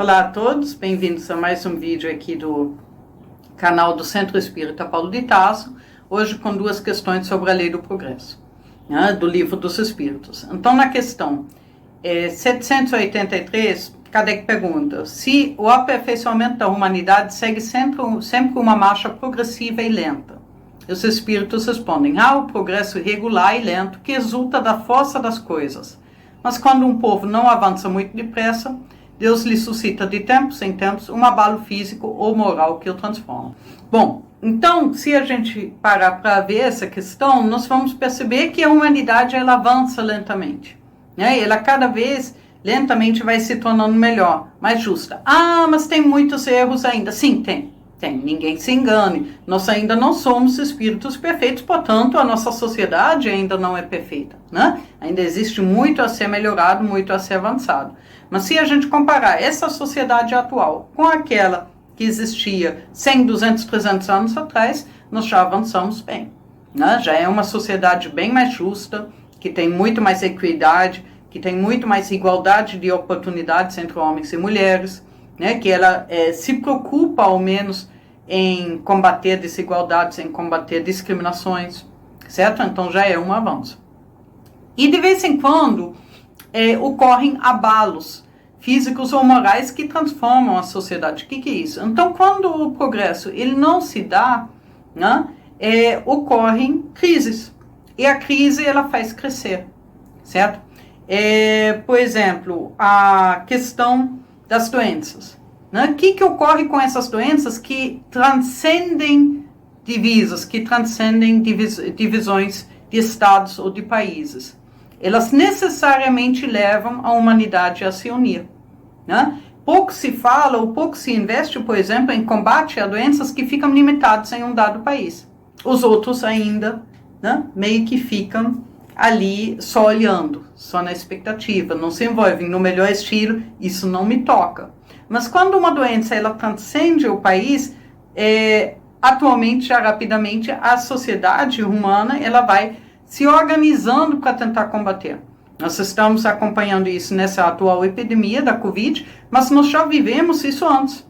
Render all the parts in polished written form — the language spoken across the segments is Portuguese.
Olá a todos, bem-vindos a mais um vídeo aqui do canal do Centro Espírita Paulo de Tarso, hoje com duas questões sobre a Lei do Progresso, né, do Livro dos Espíritos. Então, na questão 783, Kardec pergunta se o aperfeiçoamento da humanidade segue sempre uma marcha progressiva e lenta. E os Espíritos respondem, há o progresso irregular e lento que resulta da força das coisas, mas quando um povo não avança muito depressa, Deus lhe suscita de tempos em tempos um abalo físico ou moral que o transforma. Bom, então, se a gente parar para ver essa questão, nós vamos perceber que a humanidade ela avança lentamente, né? Ela cada vez lentamente vai se tornando melhor, mais justa. Ah, mas tem muitos erros ainda. Sim, tem. Ninguém se engane. Nós ainda não somos espíritos perfeitos, portanto, a nossa sociedade ainda não é perfeita, né? Ainda existe muito a ser melhorado, muito a ser avançado. Mas se a gente comparar essa sociedade atual com aquela que existia 100, 200, 300 anos atrás, nós já avançamos bem, né? Já é uma sociedade bem mais justa, que tem muito mais equidade, que tem muito mais igualdade de oportunidades entre homens e mulheres, né? Que ela se preocupa, ao menos, em combater desigualdades, em combater discriminações, certo? Então já é um avanço. E de vez em quando ocorrem abalos físicos ou morais que transformam a sociedade. O que é isso? Então, quando o progresso ele não se dá, né, ocorrem crises. E a crise ela faz crescer, certo? Por exemplo, a questão das doenças. Né? O que ocorre com essas doenças que transcendem divisas, que transcendem divisões de estados ou de países? Elas necessariamente levam a humanidade a se unir, né? Pouco se fala ou pouco se investe, por exemplo, em combate a doenças que ficam limitadas em um dado país. Os outros ainda, né, meio que ficam ali só olhando, só na expectativa, não se envolvem no melhor estilo, isso não me toca. Mas quando uma doença ela transcende o país, atualmente, já rapidamente, a sociedade humana ela vai se organizando para tentar combater. Nós estamos acompanhando isso nessa atual epidemia da Covid, mas nós já vivemos isso antes.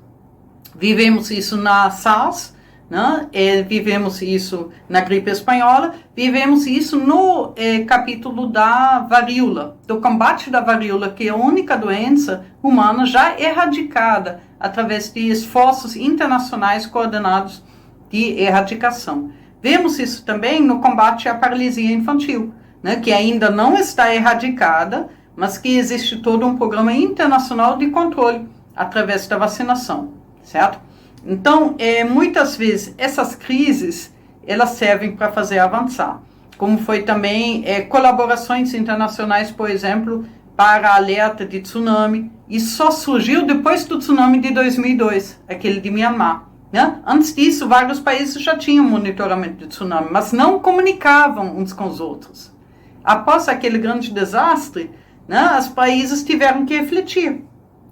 Vivemos isso na SARS, né? Vivemos isso na gripe espanhola, vivemos isso no capítulo da varíola, do combate da varíola, que é a única doença humana já erradicada através de esforços internacionais coordenados de erradicação. Vemos isso também no combate à paralisia infantil, né, que ainda não está erradicada, mas que existe todo um programa internacional de controle através da vacinação, certo? Então, muitas vezes, essas crises, elas servem para fazer avançar, como foi também colaborações internacionais, por exemplo, para alerta de tsunami, e só surgiu depois do tsunami de 2002, aquele de Myanmar. Né? Antes disso, vários países já tinham monitoramento de tsunami, mas não comunicavam uns com os outros. Após aquele grande desastre, né, os países tiveram que refletir.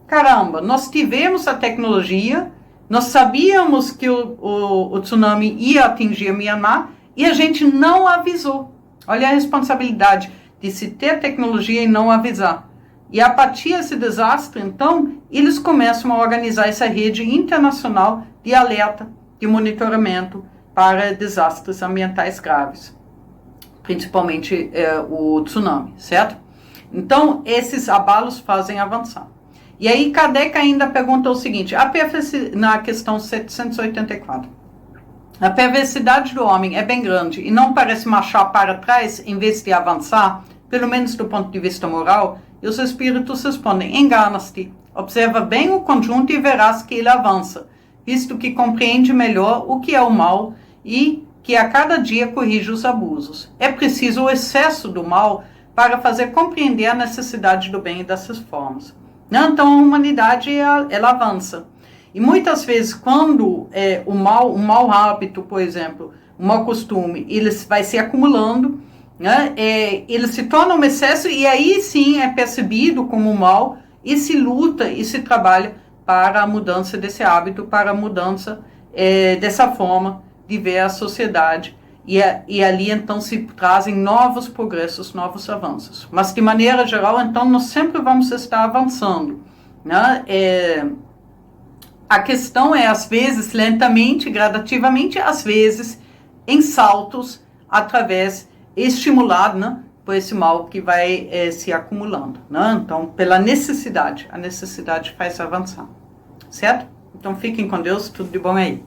Caramba, nós tivemos a tecnologia, nós sabíamos que o tsunami ia atingir Myanmar e a gente não avisou. Olha a responsabilidade de se ter tecnologia e não avisar. E a partir desse desastre, então, eles começam a organizar essa rede internacional de alerta, de monitoramento para desastres ambientais graves, principalmente o tsunami, certo? Então, esses abalos fazem avançar. E aí, Kardec ainda pergunta o seguinte, na questão 784, a perversidade do homem é bem grande e não parece marchar para trás em vez de avançar, pelo menos do ponto de vista moral, e os espíritos respondem, engana-te, observa bem o conjunto e verás que ele avança, visto que compreende melhor o que é o mal e que a cada dia corrige os abusos. É preciso o excesso do mal para fazer compreender a necessidade do bem e dessas formas. Então a humanidade ela avança. E muitas vezes quando um mau hábito, por exemplo, um mau costume, ele vai se acumulando, né? Ele se torna um excesso e aí sim é percebido como mal e se luta e se trabalha para a mudança desse hábito, para a mudança dessa forma de ver a sociedade. E ali, então, se trazem novos progressos, novos avanços. Mas, de maneira geral, então, nós sempre vamos estar avançando. né? A questão é, às vezes, lentamente, gradativamente, às vezes, em saltos, estimulado, né, por esse mal que vai se acumulando. Né? Então, pela necessidade, a necessidade faz avançar. Certo? Então, fiquem com Deus, tudo de bom aí.